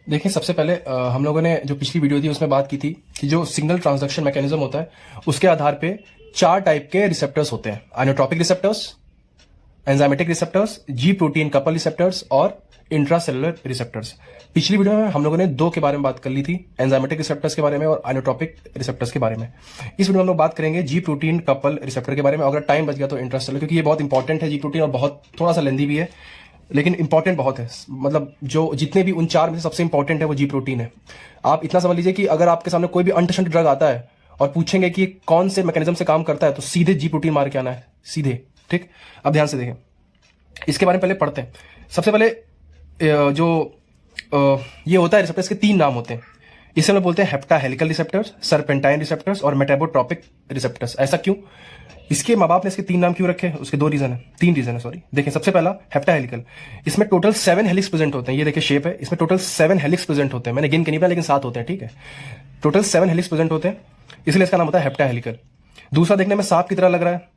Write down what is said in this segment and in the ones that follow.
देखिए, सबसे पहले हम लोगों ने जो पिछली वीडियो थी उसमें बात की थी कि जो सिग्नल ट्रांसडक्शन मैकेनिज्म होता है उसके आधार पे 4 टाइप के रिसेप्टर्स होते हैं। आइनोट्रोपिक रिसेप्टर्स, एंजाइमेटिक रिसेप्टर्स, जी प्रोटीन कपल रिसेप्टर्स और इंट्रासेलुलर रिसेप्टर्स। पिछली वीडियो में हम लोगों ने 2 के बारे में बात कर ली थी, एंजाइमेटिक रिसेप्टर्स के बारे में और आइनोट्रोपिक रिसेप्टर्स के बारे में। इस वीडियो में हम लोग बात करेंगे जी प्रोटीन कपल रिसेप्टर के बारे में। अगर टाइम बच गया तो इंट्रासेलुलर, क्योंकि ये बहुत इंपॉर्टेंट है जी प्रोटीन और बहुत थोड़ा सा लेंदी भी है, लेकिन इंपॉर्टेंट बहुत है। मतलब जो जितने भी उन 4 में से सबसे इंपॉर्टेंट है वो जी प्रोटीन है। आप इतना समझ लीजिए कि अगर आपके सामने कोई भी अंटशंट ड्रग आता है और पूछेंगे कि कौन से मैकेनिज्म से काम करता है, तो सीधे जी प्रोटीन मार के आना है, सीधे। ठीक, अब ध्यान से देखें, इसके बारे में पहले पढ़ते हैं। सबसे पहले ये होता है रिसेप्टर्स के 3 नाम होते हैं। इसे हम लोग बोलते हैं hepta helical receptors, serpentine receptors और मेटाबोट्रोपिक रिसेप्टर्स। ऐसा क्यों? इसके माँ बाप ने इसके 3 नाम क्यों रखे? उसके 3 रीजन है सॉरी। देखें, सबसे पहला हेप्टा हेलिकल, इसमें टोटल 7 हेलिक्स प्रेजेंट होते हैं। ये देखिए शेप है, इसमें टोटल 7 हेलिक्स प्रेजेंट होते हैं। मैंने गिन के नहीं पाया, लेकिन 7 होते हैं। ठीक है, टोटल 7 हेलिक्स प्रेजेंट होते हैं, इसलिए इसका नाम होता है हेप्टा हेलिकल। दूसरा, देखने में सांप की तरह लग रहा है,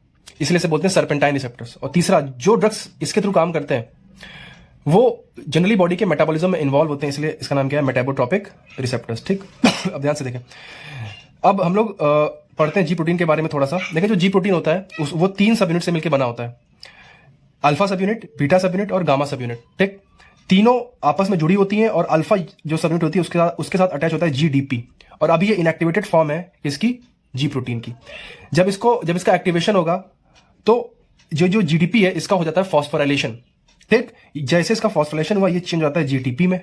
इसलिए इसे बोलते हैं सरपेंटाइन रिसेप्टर्स। और तीसरा, जो ड्रग्स इसके थ्रू काम करते हैं वो जनरली बॉडी के मेटाबॉलिज्म में इन्वॉल्व होते हैं, इसलिए इसका नाम क्या है? मेटाबोट्रोपिक रिसेप्टर्स। ठीक अब ध्यान से देखें, अब हम लोग पढ़ते हैं जी प्रोटीन के बारे में थोड़ा सा। देखिए, जो जी प्रोटीन होता है वो 3 सब यूनिट से मिलकर बना होता है, अल्फा सब यूनिट, बीटा सब यूनिट और गामा सब यूनिट। ठीक, तीनों आपस में जुड़ी होती हैं और अल्फा जो सब यूनिट होती है उसके साथ अटैच होता है जीडीपी। और अभी ये इनएक्टिवेटेड फॉर्म है इसकी, जी प्रोटीन की। जब इसका एक्टिवेशन होगा तो जो जीडीपी है इसका हो जाता है फॉस्फोराइलेशन। ठीक, जैसे इसका फॉस्फोराइलेशन हुआ ये चेंज हो जाता है जीटीपी में,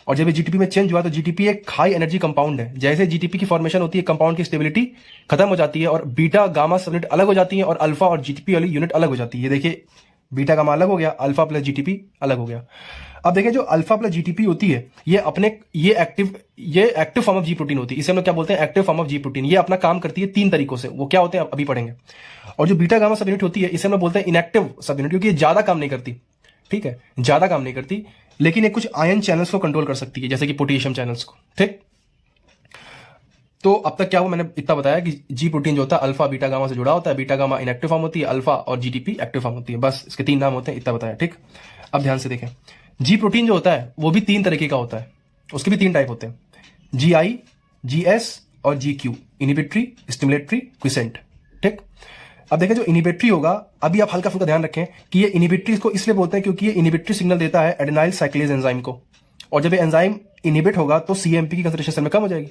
और जब ये जीटीपी में चेंज हुआ तो जीटीपी एक हाई एनर्जी कंपाउंड है। जैसे जीटीपी की फॉर्मेशन होती है, कंपाउंड की स्टेबिलिटी खत्म हो जाती है और बीटा गामा सब यूनिट अलग हो जाती है और अल्फा और जीटीपी वाली यूनिट अलग हो जाती है। ये देखिए, बीटा गामा अलग हो गया, अल्फा प्लस जीटीपी अलग हो गया। अब देखिए, जो अल्फा प्लस जीटीपी होती है ये active form of ji protein होती है। इसे हम लोग क्या बोलते हैं? Active form of ji protein. ये अपना काम करती है 3 तरीकों से। वो क्या होते हैं अभी पढ़ेंगे। और जो बीटा गामा सब यूनिट होती है इसे हम लोग बोलते हैं इनएक्टिव सब यूनिट, क्योंकि ये ज्यादा काम नहीं करती। ठीक है, ज्यादा काम नहीं करती, लेकिन ये कुछ आयन चैनल्स को कंट्रोल कर सकती है, जैसे कि पोटेशियम चैनल्स को। ठीक, तो अब तक क्या हुआ? मैंने इतना बताया कि जी प्रोटीन जो होता है अल्फा बीटा गामा से जुड़ा होता है। बीटा गामा इनएक्टिव फॉर्म होती है, अल्फा और जीडीपी एक्टिव फॉर्म होती है। बस इसके 3 नाम होते हैं, इतना बताया। ठीक, अब ध्यान से देखें, जी प्रोटीन जो होता है वो भी 3 तरीके का होता है, उसके भी 3 टाइप होते हैं, जी आई, जी एस और G Q, inhibitory, stimulatory, quiescent. ठीक, अब देखें, जो इनिबिटरी होगा, अभी आप हल्का फुल्का ध्यान रखें कि ये इनिबिटरी को इसलिए बोलते हैं क्योंकि ये इनिबिटरी सिग्नल देता है एडेनाइल साइक्लेज एंजाइम को, और जब ये एंजाइम इनिबिट होगा तो सीएमपी की कंसंट्रेशन सेल में कम हो जाएगी।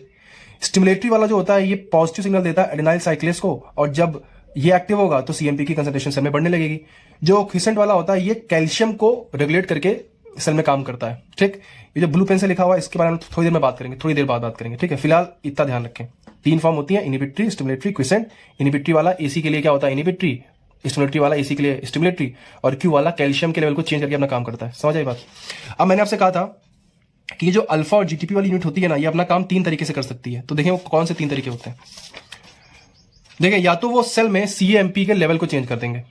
स्टिमुलेटरी वाला जो होता है ये पॉजिटिव सिग्नल देता है एडेनाइल साइक्लेज को, और जब ये एक्टिव होगा तो सीएमपी की कंसंट्रेशन सेल में बढ़ने लगेगी। जो क्विसेंट वाला होता है ये कैल्शियम को रेगुलेट करके सेल में काम करता है। ठीक, ये जो ब्लू पेन से लिखा हुआ है इसके बारे में थोड़ी देर में बात करेंगे, थोड़ी देर बाद बात करेंगे। ठीक है, फिलहाल इतना ध्यान रखें। 3 फॉर्म होती है, इनिबिटरी, स्टिमुलेटरी, क्विसेंट। इनिबिटरी वाला एसी के लिए क्या होता है? इनिबिटरी। स्टिमुलेटरी वाला एसी के लिए स्टिमुलेटरी, और क्यू वाला कैल्शियम के लेवल को चेंज करके अपना काम करता है। समझ आई बात? अब मैंने आपसे कहा था कि ये जो अल्फा और जीटीपी वाली यूनिट होती है ना, ये अपना काम 3 तरीके से कर सकती है। तो देखें वो कौन से 3 तरीके होते हैं। देखें, या तो वो सेल में सीएमपी के लेवल को चेंज कर देंगे।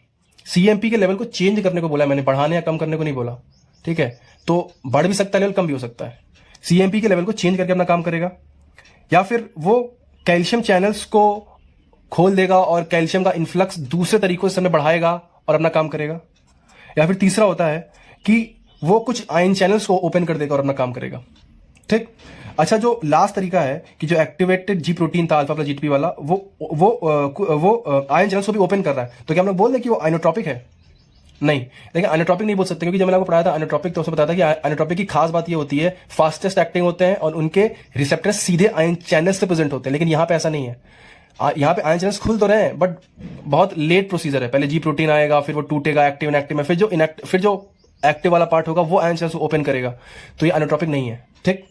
सीएमपी के लेवल को चेंज करने को बोला मैंने, बढ़ाने या कम करने को नहीं बोला। ठीक है, तो बढ़ भी सकता है लेवल, कम भी हो सकता है। सीएमपी के लेवल को चेंज करके अपना काम करेगा, या फिर वो कैल्शियम चैनल्स को खोल देगा और कैल्शियम का इन्फ्लक्स दूसरे तरीकों से बढ़ाएगा और अपना काम करेगा। या फिर तीसरा होता है कि वो कुछ आयन चैनल्स को ओपन कर देगा और अपना काम करेगा। ठीक, अच्छा, जो लास्ट तरीका है कि जो एक्टिवेटेड जी प्रोटीन था अल्फा प्लस जीटीपी वाला, वो आयन चैनल्स को भी ओपन कर रहा है, तो क्या हम लोग बोल दें कि वो आइनोट्रोपिक है? नहीं, देखिए आइनोट्रोपिक नहीं बोल सकते, क्योंकि जब मैंने आपको पढ़ाया था आइनोट्रोपिक तो उसमें बताया था कि आइनोट्रोपिक की खास बात ये होती है फास्टेस्ट एक्टिंग होते हैं और उनके रिसेप्टर्स सीधे आयन चैनल्स से प्रेजेंट होते हैं। लेकिन यहाँ पे ऐसा नहीं है, यहाँ पे आयन चैनल्स खुल तो रहे हैं बट बहुत लेट प्रोसीजर है। पहले जी प्रोटीन आएगा, फिर वो टूटेगा एक्टिव इनएक्टिव में, फिर जो एक्टिव वाला पार्ट होगा वो आयन चैनल्स को ओपन करेगा। तो ये आइनोट्रोपिक नहीं है। ठीक,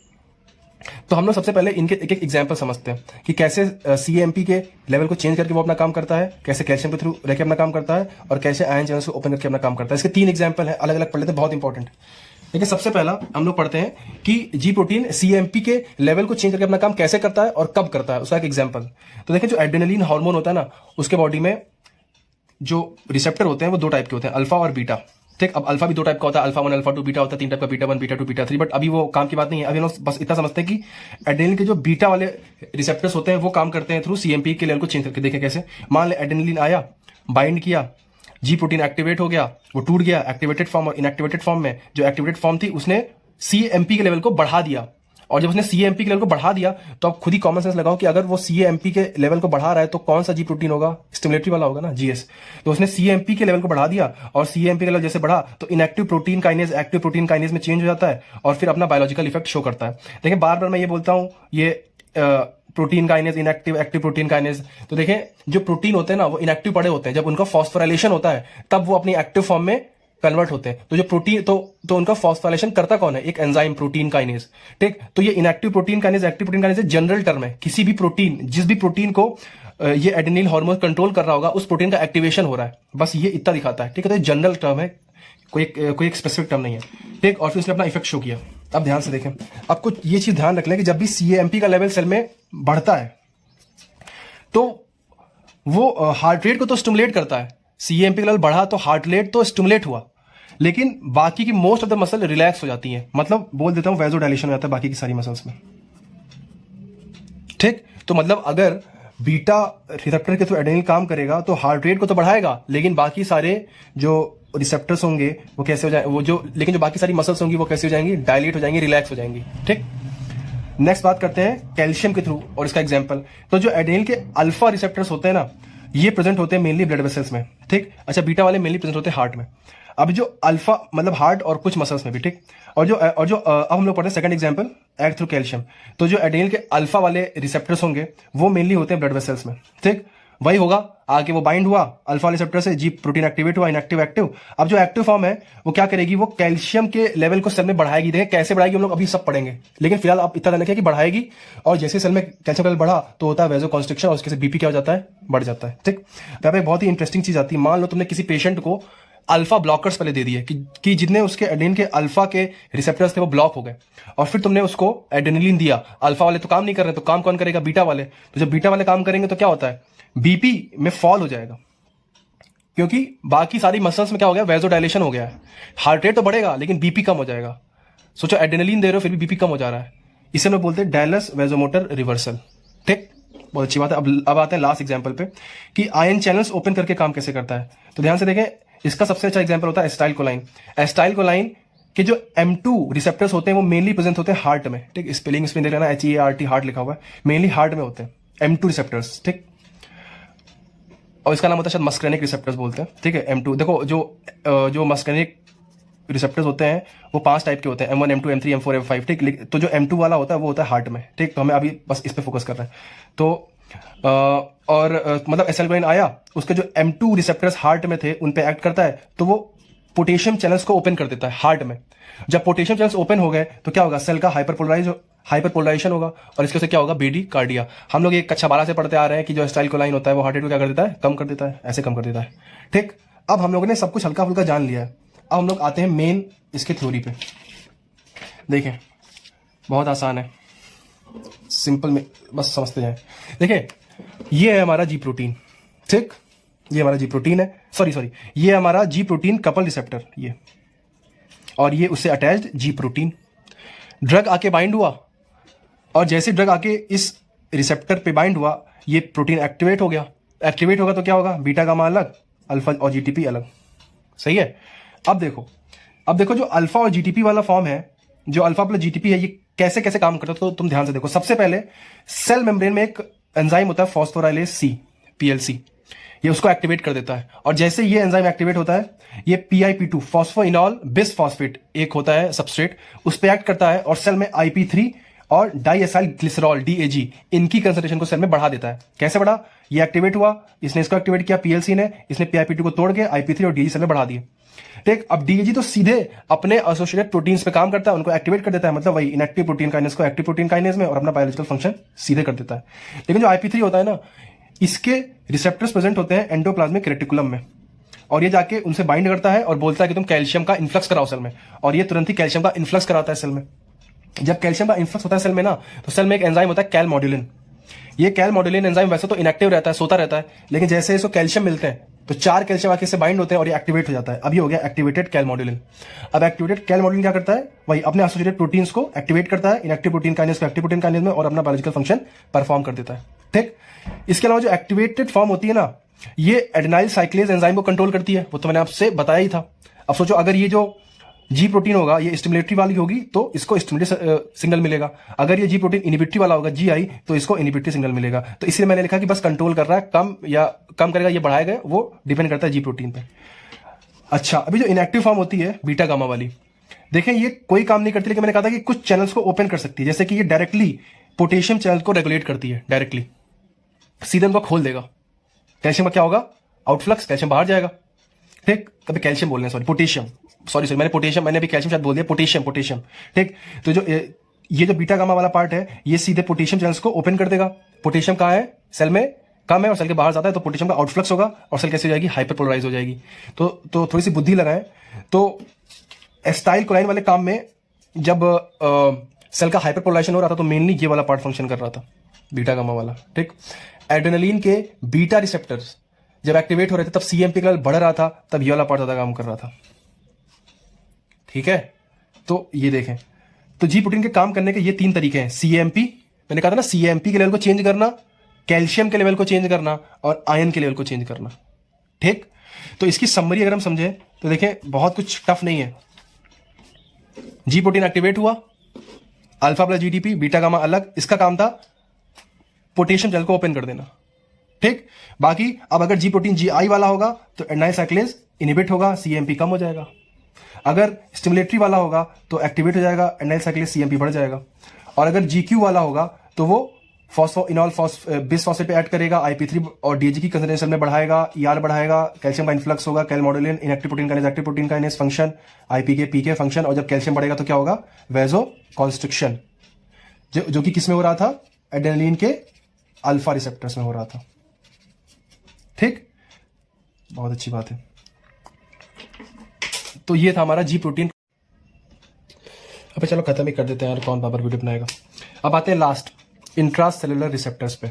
तो हम लोग सबसे पहले इनके एक एक एग्जाम्पल समझते हैं कि कैसे सीएमपी के लेवल को चेंज करके वो अपना काम करता है, कैसे कैल्शियम के थ्रू रह के अपना काम करता है, और कैसे आयन चैनल्स को ओपन करके अपना काम करता है। इसके 3 एग्जाम्पल है, अलग अलग पढ़ लेते हैं, बहुत इंपॉर्टेंट। देखिए, सबसे पहला हम लोग पढ़ते हैं कि जी प्रोटीन सीएमपी के लेवल को चेंज करके अपना काम कैसे करता है और कब करता है, उसका एक एग्जाम्पल। तो देखिए, जो एड्रेनलिन हार्मोन होता है ना, उसके बॉडी में जो रिसेप्टर होते हैं वो 2 टाइप के होते हैं, अल्फा और बीटा। ठीक, अब अल्फा भी 2 टाइप का होता है, अल्फा 1, अल्फा 2, बीटा होता है 3 टाइप का, बीटा 1, बीटा 2, बीटा 3। बट अभी वो काम की बात नहीं है। अभी हम लोग बस इतना समझते हैं कि एड्रेनलिन के जो बीटा वाले रिसेप्टर्स होते हैं वो काम करते हैं थ्रू सीएमपी के लेवल को चेंज करके। देखें कैसे, मान ले एड्रेनलिन आया, बाइंड किया, जी प्रोटीन एक्टिवेट हो गया, वो टूट गया एक्टिवेटेड फॉर्म और इनएक्टिवेटेड फॉर्म में। जो एक्टिवेटेड फॉर्म थी उसने सीएमपी के लेवल को बढ़ा दिया, और जब उसने CAMP के लेवल को बढ़ा दिया तो आप खुद ही कॉमन सेंस लगाओ कि अगर वो CAMP के लेवल को बढ़ा रहा है तो कौन सा जी प्रोटीन होगा, स्टिमुलेटरी वाला होगा ना, GS। तो उसने CAMP के लेवल को बढ़ा दिया और CAMP के लेवल जैसे बढ़ा तो inactive protein kinase active protein kinase में चेंज हो जाता है और फिर अपना बायोलॉजिकल इफेक्ट शो करता है। देखिए बार बार मैं ये बोलता हूँ, ये protein kinase, inactive, active protein kinase. तो देखें जो प्रोटीन होते हैं ना वो इनएक्टिव पड़े होते हैं, जब उनका फॉस्फोराइलेशन होता है तब वो अपनी एक्टिव फॉर्म में कन्वर्ट होते हैं। तो जो प्रोटीन तो उनका फॉस्फोराइलेशन करता कौन है, एक एंजाइम प्रोटीन काइनेज। ठीक, तो ये inactive protein kinase active protein kinase general term है, किसी भी प्रोटीन, जिस भी प्रोटीन को ये एडेनिल हार्मोन कंट्रोल कर रहा होगा उस प्रोटीन का एक्टिवेशन हो रहा है, बस ये इतना दिखाता है। ठीक है, तो ये जनरल टर्म है, कोई एक स्पेसिफिक टर्म नहीं है। ठीक, और फिर उसने अपना इफेक्ट शो किया। अब ध्यान से देखें, अब कुछ ये चीज ध्यान रख लें कि जब भी CAMP का लेवल सेल में बढ़ता है तो वो हार्ट रेट को तो स्टिमुलेट करता है। CAMP का लेवल बढ़ा तो हार्ट रेट तो स्टिमुलेट हुआ, लेकिन बाकी की most of the muscle relax हो जाती हैं, मतलब बोल देता हूं वैसोडाइलेशन हो जाता है बाकी की सारी मसल्स में। ठीक, तो मतलब अगर बीटा रिसेप्टर के थ्रू एडेनिल काम करेगा तो हार्ट रेट को तो बढ़ाएगा, लेकिन बाकी सारे जो रिसेप्टर्स होंगे वो कैसे हो जाए, लेकिन जो बाकी सारी मसल्स होंगी वो कैसे हो जाएंगी, डायलेट हो जाएंगी, रिलैक्स हो जाएंगी। ठीक, नेक्स्ट बात करते हैं कैल्शियम के थ्रू और इसका एग्जांपल। तो जो एडेनिल के अल्फा रिसेप्टर्स होते हैं ना, ये प्रेजेंट होते हैं मेनली ब्लड वेसल्स में। ठीक, अच्छा बीटा वाले मेनली प्रेजेंट होते हैं हार्ट में। अब जो अल्फा मतलब हार्ट और कुछ मसल्स में भी। ठीक, और जो अब हम लोग पढ़ते हैं second example, act through calcium. तो जो एडेनिल के अल्फा वाले रिसेप्टर्स होंगे वो मेनली होते हैं ब्लड वेसल्स में। ठीक, वही होगा, आगे वो बाइंड हुआ अल्फा रिसेप्टर से, जी प्रोटीन एक्टिवेट हुआ, इनएक्टिव एक्टिव। अब जो एक्टिव फॉर्म है वो क्या करेगी, वो कैल्शियम के लेवल को सेल में बढ़ाएगी। देखें कैसे बढ़ाएगी हम लोग अभी सब पढ़ेंगे, लेकिन फिलहाल आप इतना जाने कि बढ़ाएगी। और जैसे सेल में कैल्शियम लेवल बढ़ा तो होता है वेजो कॉन्स्ट्रिक्शन और उसके से BP क्या हो जाता है, बढ़ जाता है। ठीक, तो एक बहुत ही इंटरेस्टिंग चीज आती है, मान लो तुमने किसी पेशेंट को अल्फा ब्लॉकर्स पहले दे दिए कि जितने उसके एडेनिन के अल्फा के रिसेप्टर्स थे वो ब्लॉक हो गए, और फिर तुमने उसको एडेनिलिन दिया। अल्फा वाले तो काम नहीं कर रहे, तो काम कौन करेगा, बीटा वाले। तो जब बीटा वाले काम करेंगे तो क्या होता है, BP में फॉल हो जाएगा, क्योंकि बाकी सारी मसल्स में क्या हो गया, वेजोडाइलेशन हो गया है। हार्ट रेट तो बढ़ेगा लेकिन BP कम हो जाएगा। सोचो एडेनिलिन दे रहे हो फिर भी BP कम हो जा रहा है, इसे हम बोलते हैं डायलस वेजोमोटर रिवर्सल। ठीक, बहुत अच्छी बात है। अब आते हैं लास्ट एग्जांपल पे कि आयन चैनल्स ओपन करके काम कैसे करता है। तो ध्यान से देखें, इसका सबसे अच्छा एग्जांपल होता है एसिटाइलकोलाइन। एसिटाइलकोलाइन के जो M2 रिसेप्टर्स होते हैं वो मेनली प्रेजेंट होते हैं हार्ट में। ठीक, स्पेलिंग इसमें देख लेना, HEART, हार्ट लिखा हुआ है, मेनली हार्ट में होते हैं M2 रिसेप्टर्स। ठीक, और इसका नाम होता है शायद मस्क्रेनिक रिसेप्टर्स बोलते हैं। ठीक है, M2 देखो जो मस्क्रेनिक रिसेप्टर्स होते हैं वो 5 टाइप के होते हैं, M1, M2, M3, M4, M5। ठीक, तो जो M2 वाला होता है वो होता है हार्ट में। ठीक, तो हमें अभी बस इस पे फोकस कर रहे हैं। तो मतलब एसिटाइलकोलाइन आया, उसके जो M2 रिसेप्टर्स हार्ट में थे उन पे एक्ट करता है, तो वो पोटेशियम चैनल्स को ओपन कर देता है हार्ट में। जब पोटेशियम चैनल्स ओपन हो गए तो क्या होगा, सेल का हाइपरपोलराइजेशन होगा, और इसके से क्या होगा, BD कार्डिया। हम लोग एक कक्षा 12 से पढ़ते आ रहे हैं कि जो एसिटाइलकोलाइन होता है वो हार्ट रेट को क्या कर देता है, कम कर देता है, ऐसे कम कर देता है। ठीक, अब हम लोगों ने सब कुछ हल्का फुल्का जान लिया है, अब हम लोग आते हैं मेन इसके थ्योरी पे। देखें बहुत आसान है, सिंपल में बस समझते जाएं। देखिए ये है हमारा जी प्रोटीन। ठीक, ये हमारा जी प्रोटीन है, सॉरी ये हमारा जी प्रोटीन कपल रिसेप्टर, ये, और ये उससे अटैच्ड जी प्रोटीन। ड्रग आके बाइंड हुआ, और जैसे ड्रग आके इस रिसेप्टर पे बाइंड हुआ ये प्रोटीन एक्टिवेट हो गया। एक्टिवेट होगा तो क्या होगा, बीटा गामा अलग, अल्फा और GTP अलग। सही है। अब देखो जो अल्फा और GTP वाला फॉर्म है, जो अल्फा प्लस GTP है, ये कैसे कैसे काम करता है तो तुम ध्यान से देखो। सबसे पहले सेल मेम्ब्रेन में एक एंजाइम होता है फॉस्फोराइलेज C, PLC, ये उसको एक्टिवेट कर देता है। और जैसे ये एंजाइम एक्टिवेट होता है, ये PIP2 फॉस्फोइनॉल बिसफॉस्फेट एक होता है सबस्ट्रेट, उस पर एक्ट करता है और सेल में IP3 और डाइएसाइल ग्लिसरॉल DAG इनकी कंसंट्रेशन को सेल में बढ़ा देता है। कैसे बढ़ा, ये एक्टिवेट हुआ, इसने इसको एक्टिवेट किया PLC ने, इसने PIP2 को तोड़ के IP3 और DAG सेल में बढ़ा दिए। ठीक, अब DAG तो सीधे अपने एसोसिएटेड प्रोटीन्स पे काम करता है, उनको एक्टिवेट कर देता है, मतलब वही इनएक्टिव प्रोटीन काइनेज को एक्टिव प्रोटीन काइनेज में, और अपना बायोलॉजिकल फंक्शन सीधे कर देता है। लेकिन जो IP3 होता है ना, इसके रिसेप्टर्स प्रेजेंट होते हैं एंडोप्लाज्मिक रेटिकुलम में, और ये जाके उनसे बाइंड करता है और बोलता है कि तुम कैल्शियम का इन्फ्लक्स कराओ सेल में, और ये तुरंत ही कैल्शियम का इन्फ्लक्स कराता है सेल में। जब कैल्शियम का इन्फ्लक्स होता है सेल में ना, तो सेल में एक एंजाइम होता है कैलमोड्यूलिन। ये कैलमोड्यूलिन एंजाइम वैसे तो इनएक्टिव रहता है, सोता रहता है, लेकिन जैसे इसको कैल्शियम मिलते हैं तो 4 कैल्शियम आके से बाइंड होते हैं और ये एक्टिवेट हो जाता है। अब ये हो गया एक्टिवेटेड कैलमोड्यूलिन। अब एक्टिवेटेड कैलमोड्यूलिन क्या करता है, वही अपने एसोसिएटेड प्रोटीन्स को एक्टिवेट करता है, इनएक्टिव प्रोटीन काइनेज को एक्टिव प्रोटीन काइनेज में, और अपना बायोलॉजिकल फंक्शन परफॉर्म कर देता है। ठीक, इसके अलावा जो एक्टिवेटेड फॉर्म होती है ना, ये एडेनाइल साइक्लेज एंजाइम को कंट्रोल करती है, वो तो मैंने आपसे बताया ही था। अब सोचो अगर ये जो जी प्रोटीन होगा, ये स्टिमुलेटरी वाली होगी तो इसको स्टिमुलेटरी सिग्नल मिलेगा। अगर ये जी प्रोटीन इनिबिटरी वाला होगा, जी आई, तो इसको इनिबिटरी सिग्नल मिलेगा। तो इसलिए मैंने लिखा कि बस कंट्रोल कर रहा है, कम या कम करेगा, ये बढ़ाएगा, वो डिपेंड करता है जी प्रोटीन पे। अच्छा, अभी जो इनएक्टिव फॉर्म होती है बीटा गामा वाली, देखें ये कोई काम नहीं करती, लेकिन मैंने कहा था कि कुछ चैनल्स को ओपन कर सकती है। जैसे कि ये डायरेक्टली पोटेशियम चैनल को रेगुलेट करती है, डायरेक्टली सीधे उनको खोल देगा। कैल्शियम का क्या होगा, आउटफ्लक्स, कैल्शियम बाहर जाएगा। ठीक, कभी कैल्शियम बोल रहे हैं, सॉरी पोटेशियम, सॉरी मैंने पोटेशियम, मैंने अभी कैल्शियम शायद बोल दिया, पोटेशियम। ठीक, तो जो ये जो बीटा गामा वाला पार्ट है, ये सीधे पोटेशियम चैनल्स को ओपन कर देगा। पोटेशियम कहाँ है, सेल में कम है और सेल के बाहर जाता है, तो पोटेशियम का आउटफ्लक्स होगा और सेल कैसे हो जाएगी, हाइपरपोलराइज हो जाएगी। तो थोड़ी सी बुद्धि लगाएं। तो एस्टाइल कोलाइन वाले काम में जब सेल का हाइपरपोलराइजेशन हो रहा था, तो मेनली ये वाला पार्ट फंक्शन कर रहा था, बीटा गामा वाला। ठीक, एड्रेनलिन के बीटा रिसेप्टर्स जब एक्टिवेट हो रहे थे, तब सीएमपी का लेवल बढ़ रहा था, तब ये वाला पार्ट ज्यादा काम कर रहा था। ठीक है, तो ये देखें, तो जी प्रोटीन के काम करने के ये 3 तरीके हैं। सीएमपी, मैंने कहा था ना, सीएमपी के लेवल को चेंज करना, कैल्शियम के लेवल को चेंज करना और आयन के लेवल को चेंज करना। ठीक, तो इसकी समरी अगर हम समझें तो देखें बहुत कुछ टफ नहीं है। जी प्रोटीन एक्टिवेट हुआ, alpha plus GDP, beta gamma अलग, इसका काम था पोटेशियम चैनल को ओपन कर देना। ठीक, बाकी अब अगर जी प्रोटीन जी आई वाला होगा तो एडेनाइल साइक्लेज इनिबिट होगा, सीएमपी कम हो जाएगा। अगर स्टिमुलेटरी वाला होगा तो एक्टिवेट हो जाएगा, एडेनाइल साइक्लेज, सीएमपी बढ़ जाएगा। और अगर जीक्यू वाला होगा तो वो फॉस्फोइनॉल बिसफॉस्फेट पे ऐड करेगा, आईपी3 और डीएजी की कंसंट्रेशन में बढ़ाएगा, ईआर बढ़ाएगा, कैल्शियम का इन्फ्लक्स होगा, calmodulin, inactive protein kinase, active protein kinase function, IP के पीके फंक्शन। और जब कैल्शियम बढ़ेगा तो क्या होगा, वेजो कॉन्स्ट्रिक्शन, जो कि किसमें हो रहा था, एड्रेनलिन के अल्फा रिसेप्टर्स में हो रहा था। ठीक, बहुत अच्छी बात है। तो ये था हमारा जी प्रोटीन। अब चलो खत्म ही कर देते हैं यार, कौन बाबर वीडियो बनाएगा। अब आते हैं लास्ट, इंट्रासेलुलर रिसेप्टर्स पे।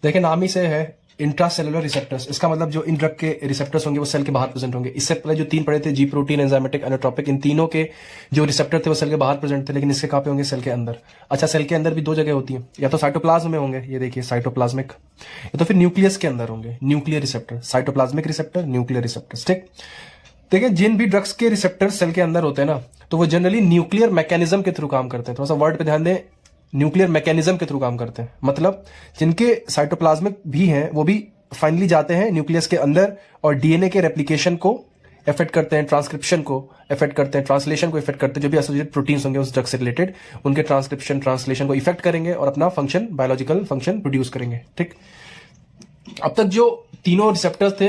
देखिए नाम ही से है इंट्रासेलुलर रिसेप्टर्स, इसका मतलब जो इन ड्रग के रिसेप्टर्स होंगे वो सेल के बाहर प्रेजेंट होंगे। इससे पहले जो 3 पढ़े थे, जी प्रोटीन, एंजाइमेटिक, एनोट्रोपिक, इन तीनों के जो रिसेप्टर थे वो सेल के बाहर प्रेजेंट थे, लेकिन इसके कहां पे होंगे, सेल के अंदर। अच्छा, सेल के अंदर भी 2 जगह होती है, या तो साइटोप्लाज्म में होंगे, ये देखिए साइटोप्लाज्मिक, या तो फिर न्यूक्लियस के अंदर होंगे, nuclear receptor, cytoplasmic receptor, nuclear receptors. ठीक, देखिए जिन भी ड्रग्स के रिसेप्टर सेल के अंदर होते हैं ना, तो वो जनरली न्यूक्लियर मैकेनिज्म के थ्रू काम करते हैं। थोड़ा सा वर्ड पे ध्यान दें, न्यूक्लियर मैकेनिज्म के थ्रू काम करते हैं। मतलब जिनके साइटोप्लाज्मिक भी हैं वो भी फाइनली जाते हैं न्यूक्लियस के अंदर और डीएनए के रेप्लिकेशन को इफेक्ट करते हैं, ट्रांसक्रिप्शन को इफेक्ट करते हैं, ट्रांसलेशन को इफेक्ट करते हैं। जो भी एसोसिएटेड प्रोटीन्स होंगे उस ड्रग से रिलेटेड, उनके ट्रांसक्रिप्शन, ट्रांसलेशन को इफेक्ट करेंगे और अपना फंक्शन, बायोलॉजिकल फंक्शन प्रोड्यूस करेंगे। ठीक, अब तक जो तीनों रिसेप्टर्स थे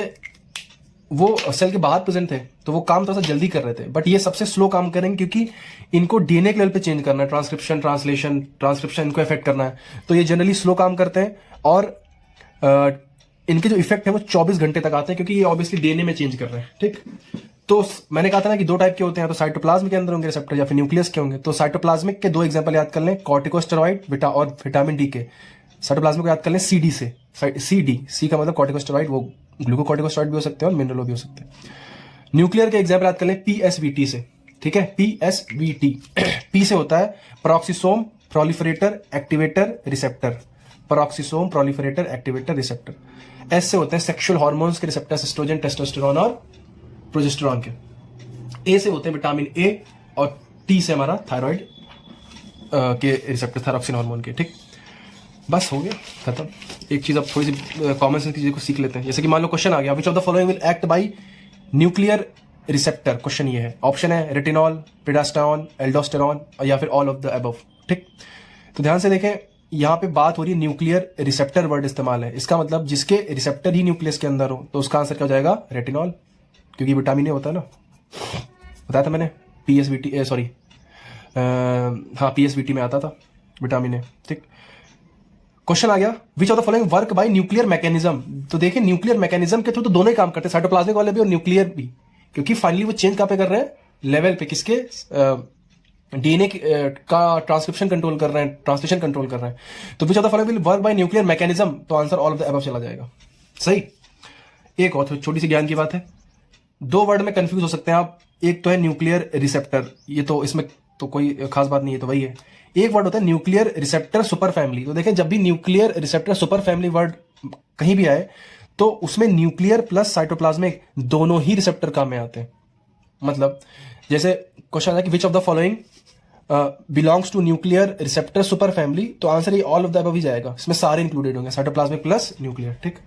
वो सेल के बाहर प्रेजेंट थे, तो वो काम थोड़ा सा जल्दी कर रहे थे, बट ये सबसे स्लो काम करेंगे क्योंकि इनको डीएनए के लेवल पे चेंज करना है, ट्रांसक्रिप्शन, ट्रांसलेशन, ट्रांसक्रिप्शन इनको इफेक्ट करना है, तो ये जनरली स्लो काम करते हैं। और इनके जो इफेक्ट है वो 24 घंटे तक आते हैं, क्योंकि ये ऑब्वियसली डीएनए में चेंज कर रहे हैं। ठीक, तो मैंने कहा था ना कि 2 टाइप के होते हैं, तो साइटोप्लाज्म के अंदर होंगे रिसेप्टर या फिर न्यूक्लियस के होंगे। तो साइटोप्लाज्मिक के 2 एग्जांपल याद कर लें, कॉर्टिकोस्टेरॉइड बीटा और विटामिन डी के। साइटोप्लाज्मिक को याद कर लें सीडी से, सी का मतलब कॉर्टिकोस्टेरॉइड, वो ग्लूकोकॉर्टिकोस्टेरॉइड भी हो सकते हैं और मिनरलो भी हो सकते हैं। न्यूक्लियर के एग्जांपल याद कर लें पीएसवीटी से। ठीक है, पीएसवीटी, पी से होता है peroxisome proliferator activator receptor, peroxisome proliferator activator receptor. S से होते हैं सेक्सुअल हार्मोन्स के रिसेप्टर्स, एस्ट्रोजन, टेस्टोस्टेरोन और प्रोजेस्टेरोन के। ए से होते हैं विटामिन ए और टी से हमारा थायराइड के रिसेप्टर, थायरॉक्सिन हार्मोन के। ठीक, बस हो गया, खत्म। एक चीज अब थोड़ी सी कॉमन सेंस की चीज को सीख लेते हैं। जैसे कि मान लो क्वेश्चन आ गया, विच of the following will act by nuclear receptor. Question ये है, ऑप्शन है रेटिनॉल, प्रेडास्टान, एल्डोस्टेरॉन या फिर ऑल ऑफ द अबव। ठीक, तो ध्यान से देखें, यहां पे बात हो रही है न्यूक्लियर रिसेप्टर वर्ड इस्तेमाल है। इसका मतलब जिसके रिसेप्टर ही न्यूक्लियस के अंदर हो, तो उसका आंसर क्या हो जाएगा, रेटिनॉल, क्योंकि विटामिन ए होता है ना, बताया था मैंने, पीएसवीटी, सॉरी हाँ पीएसवीटी में आता था विटामिन ए। ठीक, क्वेश्चन आ गया, विच of the following work by nuclear mechanism. तो देखिए न्यूक्लियर मैकेनिज्म के थ्रू तो दोनों ही काम करते हैं, साइटोप्लाज्मिक वाले भी और न्यूक्लियर भी, क्योंकि फाइनली वो चेंज कहां पे कर रहे हैं, लेवल पे, किसके, डीएनए का ट्रांसक्रिप्शन कंट्रोल कर रहे हैं, ट्रांसलेशन कंट्रोल कर रहे हैं। तो which of the following will work by nuclear mechanism, तो answer all of the above चला जाएगा। सही। एक और छोटी सी ज्ञान की बात है, 2 वर्ड में कंफ्यूज हो सकते हैं आप। एक तो है न्यूक्लियर रिसेप्टर, ये तो इसमें तो कोई खास बात नहीं है, तो वही है। एक वर्ड होता है न्यूक्लियर रिसेप्टर सुपर फैमिली। तो देखें, जब भी nuclear receptor super family word कहीं भी आए तो उसमें न्यूक्लियर प्लस साइटोप्लाज्मिक दोनों ही रिसेप्टर काम में आते हैं। मतलब जैसे क्वेश्चन है कि which of the following belongs to nuclear receptor super family, तो आंसर ये ऑल ऑफ द अबव ही जाएगा, इसमें सारे इंक्लूडेड होंगे, साइटोप्लाज्मिक प्लस न्यूक्लियर। ठीक,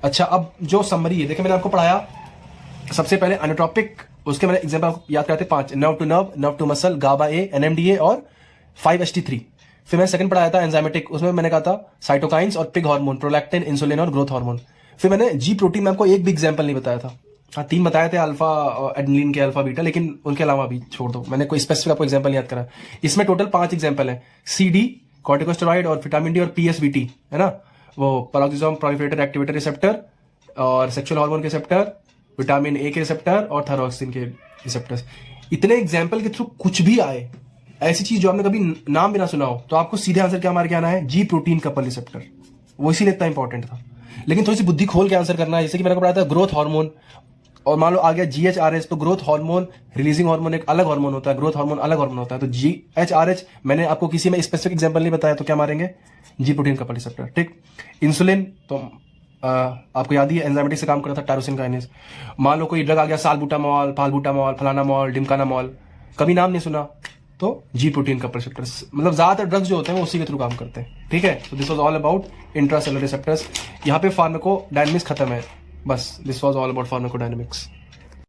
अच्छा अब जो समरी है, देखिए मैंने आपको पढ़ाया सबसे पहले अनोट्रोपिक, उसके मैंने एग्जाम्पल आपको याद कराते 5, nerve to nerve, nerve to muscle, GABA A, NMDA और 5HT3। फिर मैंने सेकंड पढ़ाया था एंजाइमेटिक, उसमें मैंने कहा था साइटोकाइंस और पिग हार्मोन, प्रोलैक्टिन, इंसुलिन और ग्रोथ हार्मोन। फिर मैंने जी प्रोटीन में आपको एक भी एग्जाम्पल नहीं बताया था, हाँ 3 बताए थे, अल्फा एडेनिन के अल्फा बीटा, लेकिन उनके अलावा भी छोड़ दो, मैंने कोई स्पेसिफिक आपको एग्जाम्पल नहीं याद करा। इसमें टोटल 5 एग्जाम्पल है, CD कॉर्टिकोस्टेरॉइड और विटामिन डी और PSVT है ना, वो पैरोक्सिसोम प्रोलिफरेटर एक्टिवेटर रिसेप्टर और सेक्सुअल हार्मोन के रिसेप्टर, विटामिन ए के रिसेप्टर और थायरॉक्सिन के रिसेप्टर्स। इतने एग्जाम्पल के थ्रू कुछ भी आए, ऐसी चीज जो आपने कभी नाम भी ना सुना हो, तो आपको सीधे आंसर क्या मार के आना है, जी प्रोटीन कपल रिसेप्टर, वो इसीलिए इतना इंपॉर्टेंट था। लेकिन थोड़ी सी बुद्धि खोल के आंसर करना है, जैसे कि मैंने पढ़ाया था ग्रोथ हार्मोन, और मान लो आ गया GHRH, तो ग्रोथ हार्मोन रिलीजिंग हार्मोन एक अलग हार्मोन होता है, ग्रोथ हार्मोन अलग हार्मोन होता है, तो GHRH मैंने आपको किसी में स्पेसिफिक एग्जांपल नहीं बताया, तो क्या मारेंगे, जी प्रोटीन कपल रिसेप्टर। ठीक, इंसुलिन तो आपको याद ही है, एंजाइमेटिक से काम करता था, टायरोसिन काइनेज। मान लो कोई ड्रग आ गया, सालबुटामॉल, फालबुटामॉल, फलानामॉल, डिमकानामॉल, कभी नाम नहीं सुना, तो जी प्रोटीन कपल रिसेप्टर्स, मतलब ज्यादातर ड्रग्स जो होते हैं वो उसी के थ्रू काम करते हैं। ठीक है, तो this was all about intracellular receptors. यहाँ पे फार्माकोडायनामिक्स खत्म है, बस this was all about pharmacodynamics.